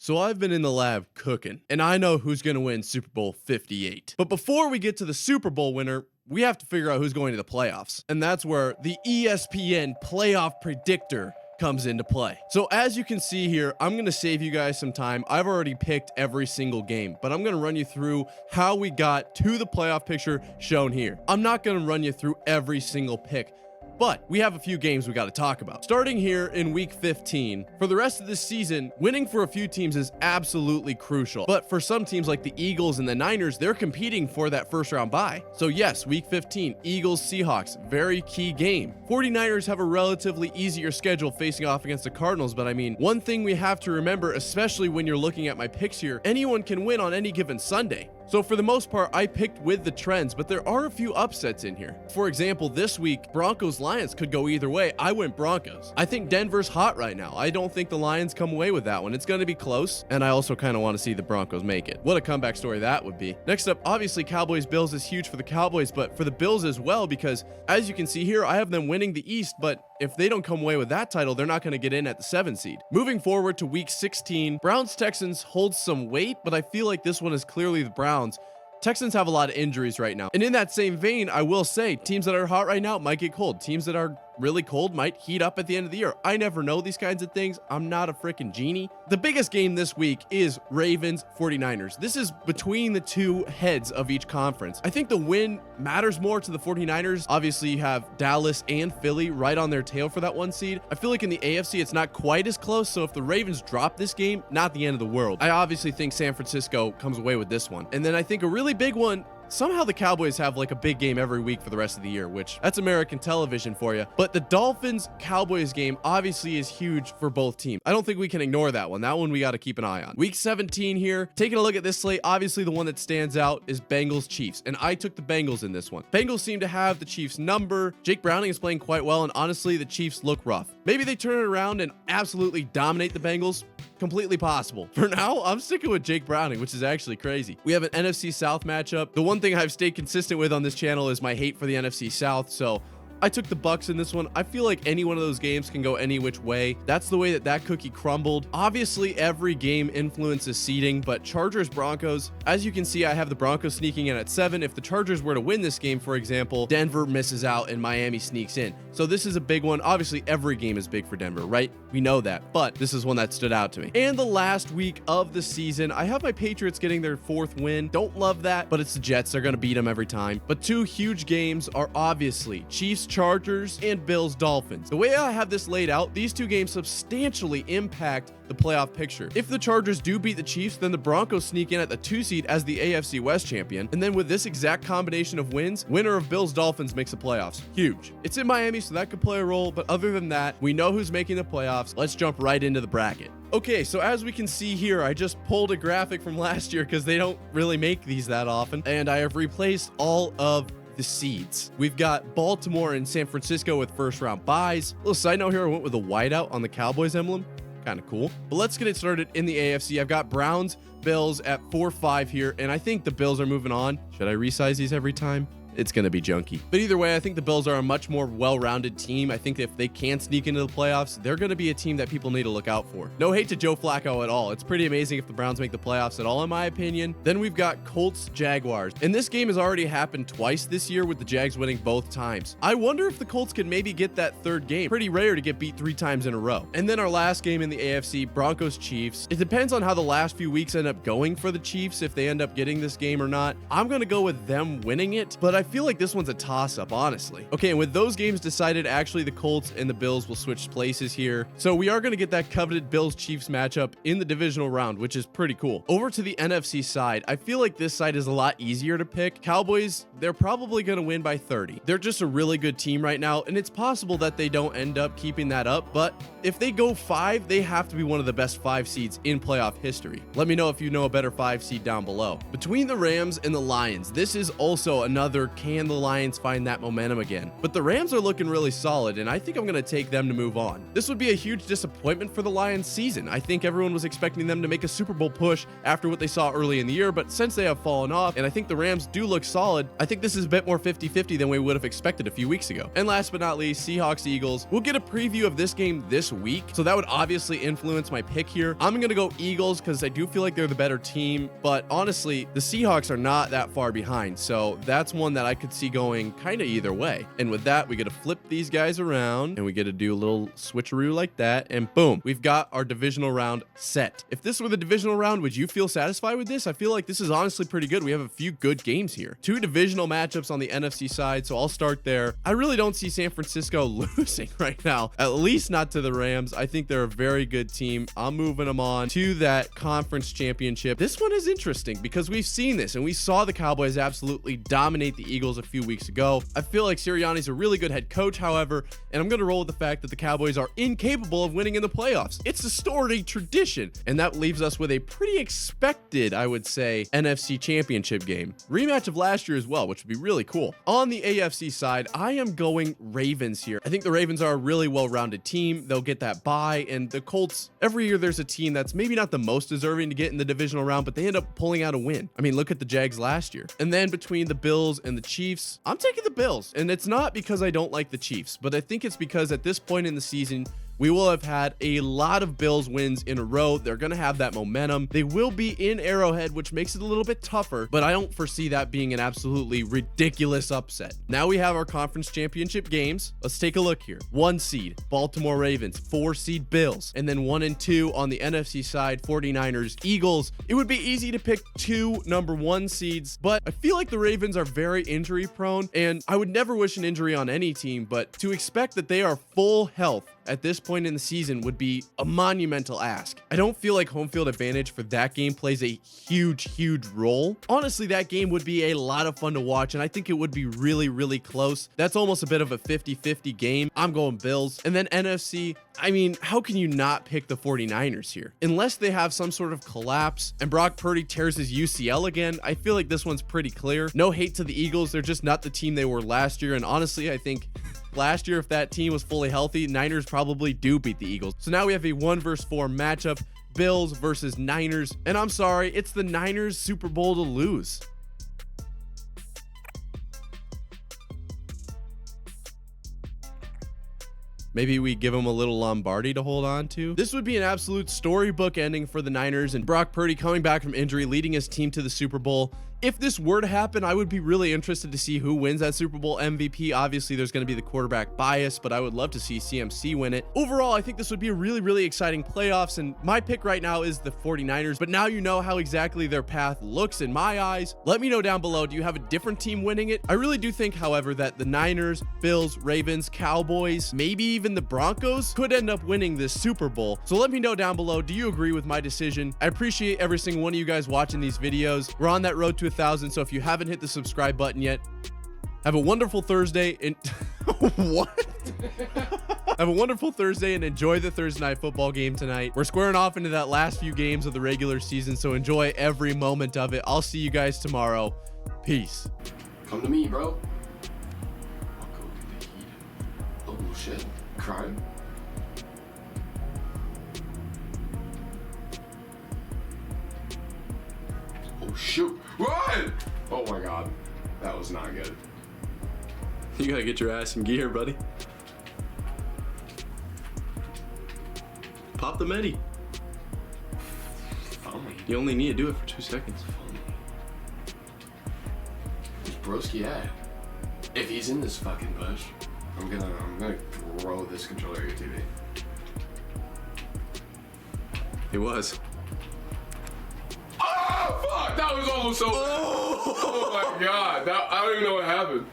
So I've been in the lab cooking, and I know who's going to win Super Bowl 58. But before we get to the Super Bowl winner, we have to figure out who's going to the playoffs. And that's where the ESPN playoff predictor comes into play. So as you can see here, I'm going to save you guys some time. I've already picked every single game, but I'm going to run you through how we got to the playoff picture shown here. I'm not going to run you through every single pick, but we have a few games we got to talk about. Starting here in week 15, for the rest of this season, winning for a few teams is absolutely crucial. But for some teams like the Eagles and the Niners, they're competing for that first round bye. So yes, week 15, Eagles, Seahawks, very key game. 49ers have a relatively easier schedule facing off against the Cardinals, but I mean, one thing we have to remember, especially when you're looking at my picks here, anyone can win on any given Sunday. So for the most part, I picked with the trends, but there are a few upsets in here. For example, this week, Broncos-Lions could go either way. I went Broncos. I think Denver's hot right now. I don't think the Lions come away with that one. It's going to be close, and I also kind of want to see the Broncos make it. What a comeback story that would be. Next up, obviously, Cowboys-Bills is huge for the Cowboys, but for the Bills as well, because as you can see here, I have them winning the East, but if they don't come away with that title, they're not going to get in at the 7 seed. Moving forward to week 16, Browns-Texans holds some weight, but I feel like this one is clearly the Browns. Texans have a lot of injuries right now. And in that same vein, I will say teams that are hot right now might get cold. Teams that are really cold might heat up at the end of the year. I never know these kinds of things. I'm not a freaking genie. The biggest game this week is Ravens 49ers. This is between the two heads of each conference. I think the win matters more to the 49ers. Obviously, you have Dallas and Philly right on their tail for that 1 seed. I feel like in the AFC, it's not quite as close. So if the Ravens drop this game, not the end of the world. I obviously think San Francisco comes away with this one. And then I think a really big one, somehow the Cowboys have like a big game every week for the rest of the year, which that's American television for you. But the Dolphins-Cowboys game obviously is huge for both teams. I don't think we can ignore that one. That one we got to keep an eye on. Week 17 here, taking a look at this slate, obviously the one that stands out is Bengals-Chiefs, and I took the Bengals in this one. Bengals seem to have the Chiefs number. Jake Browning is playing quite well, and honestly, the Chiefs look rough. Maybe they turn it around and absolutely dominate the Bengals. Completely possible. For now, I'm sticking with Jake Browning, which is actually crazy. We have an NFC South matchup. The one thing I've stayed consistent with on this channel is my hate for the NFC South, so I took the Bucks in this one. I feel like any one of those games can go any which way. That's the way that cookie crumbled. Obviously, every game influences seeding, but Chargers-Broncos, as you can see, I have the Broncos sneaking in at 7. If the Chargers were to win this game, for example, Denver misses out and Miami sneaks in. So this is a big one. Obviously, every game is big for Denver, right? We know that, but this is one that stood out to me. And the last week of the season, I have my Patriots getting their 4th win. Don't love that, but it's the Jets. They're going to beat them every time. But two huge games are obviously Chiefs-Chargers and Bills-Dolphins. The way I have this laid out, these two games substantially impact the playoff picture. If the Chargers do beat the Chiefs, then the Broncos sneak in at the 2 seed as the AFC West champion. And then with this exact combination of wins, winner of Bills-Dolphins makes the playoffs. Huge. It's in Miami, so that could play a role, but other than that, we know who's making the playoffs. Let's jump right into the bracket. Okay, so as we can see here, I just pulled a graphic from last year because they don't really make these that often, and I have replaced all of the seeds. We've got Baltimore and San Francisco with first round buys. Little side note here, I went with a whiteout on the Cowboys emblem. Kind of cool. But let's get it started in the AFC. I've got Browns, Bills at 4-5 here, and I think the Bills are moving on. Should I resize these every time? It's going to be junky. But either way, I think the Bills are a much more well-rounded team. I think if they can sneak into the playoffs, they're going to be a team that people need to look out for. No hate to Joe Flacco at all. It's pretty amazing if the Browns make the playoffs at all, in my opinion. Then we've got Colts, Jaguars. And this game has already happened twice this year with the Jags winning both times. I wonder if the Colts can maybe get that 3rd game. Pretty rare to get beat 3 times in a row. And then our last game in the AFC, Broncos, Chiefs. It depends on how the last few weeks end up going for the Chiefs, if they end up getting this game or not. I'm going to go with them winning it, but I feel like this one's a toss-up, honestly. Okay, and with those games decided, actually the Colts and the Bills will switch places here. So we are going to get that coveted Bills-Chiefs matchup in the divisional round, which is pretty cool. Over to the NFC side, I feel like this side is a lot easier to pick. Cowboys, they're probably going to win by 30. They're just a really good team right now, and it's possible that they don't end up keeping that up, but if they go 5, they have to be one of the best 5 seeds in playoff history. Let me know if you know a better 5 seed down below. Between the Rams and the Lions, this is also another can the Lions find that momentum again? But the Rams are looking really solid, and I think I'm going to take them to move on. This would be a huge disappointment for the Lions season. I think everyone was expecting them to make a Super Bowl push after what they saw early in the year, but since they have fallen off, and I think the Rams do look solid, I think this is a bit more 50-50 than we would have expected a few weeks ago. And last but not least, Seahawks Eagles. We'll get a preview of this game this week, so that would obviously influence my pick here. I'm going to go Eagles because I do feel like they're the better team, but honestly, the Seahawks are not that far behind, so that's one that I could see going kind of either way. And with that, we get to flip these guys around, and we get to do a little switcheroo like that, and boom, we've got our divisional round set. If this were the divisional round, would you feel satisfied with this? I feel like this is honestly pretty good. We have a few good games here. 2 divisional matchups on the NFC side, so I'll start there. I really don't see San Francisco losing right now, at least not to the Rams. I think they're a very good team. I'm moving them on to that conference championship. This one is interesting because we've seen this, and we saw the Cowboys absolutely dominate the Eagles a few weeks ago. I feel like Sirianni's a really good head coach, however, and I'm going to roll with the fact that the Cowboys are incapable of winning in the playoffs. It's a storied tradition, and that leaves us with a pretty expected, I would say, NFC championship game. Rematch of last year as well, which would be really cool. On the AFC side, I am going Ravens here. I think the Ravens are a really well-rounded team. They'll get that bye, and the Colts, every year there's a team that's maybe not the most deserving to get in the divisional round, but they end up pulling out a win. I mean, look at the Jags last year. And then between the Bills and the Chiefs, I'm taking the Bills. And it's not because I don't like the Chiefs, but I think it's because at this point in the season, we will have had a lot of Bills wins in a row. They're going to have that momentum. They will be in Arrowhead, which makes it a little bit tougher, but I don't foresee that being an absolutely ridiculous upset. Now we have our conference championship games. Let's take a look here. 1 seed, Baltimore Ravens, 4 seed Bills, and then 1 and 2 on the NFC side, 49ers, Eagles. It would be easy to pick 2 number 1 seeds, but I feel like the Ravens are very injury prone, and I would never wish an injury on any team, but to expect that they are full health at this point in the season would be a monumental ask. I don't feel like home field advantage for that game plays a huge role. Honestly, that game would be a lot of fun to watch, and I think it would be really close. That's almost a bit of a 50-50 game. I'm going Bills. And then NFC, I mean, how can you not pick the 49ers here? Unless they have some sort of collapse and Brock Purdy tears his UCL again, I feel like this one's pretty clear. No hate to the Eagles. They're just not the team they were last year, and honestly, I think last year, if that team was fully healthy, Niners probably do beat the Eagles. So now we have a 1 versus 4 matchup, Bills versus Niners. And I'm sorry, it's the Niners Super Bowl to lose. Maybe we give them a little Lombardi to hold on to. This would be an absolute storybook ending for the Niners, and Brock Purdy coming back from injury, leading his team to the Super Bowl. If this were to happen, I would be really interested to see who wins that Super Bowl MVP. Obviously, there's going to be the quarterback bias, but I would love to see CMC win it. Overall, I think this would be a really exciting playoffs, and my pick right now is the 49ers, but now you know how exactly their path looks in my eyes. Let me know down below, do you have a different team winning it? I really do think, however, that the Niners, Bills, Ravens, Cowboys, maybe even the Broncos could end up winning this Super Bowl. So let me know down below, do you agree with my decision? I appreciate every single one of you guys watching these videos. We're on that road to 1,000, so if you haven't hit the subscribe button yet, have a wonderful Thursday and what? Have a wonderful Thursday and enjoy the Thursday night football game tonight. We're squaring off into that last few games of the regular season, so enjoy every moment of it. I'll see you guys tomorrow. Peace. Come to me, bro. I'll go get the heat. Oh shit. Crime. Oh shoot. Run! Oh my god. That was not good. You gotta get your ass in gear, buddy. Pop the Medi. Phony. You only need to do it for 2 seconds. Where's Broski at? If he's in this fucking bush, I'm gonna throw this controller at your TV. It was. Oh fuck! That was almost so. Oh my god! I don't even know what happened.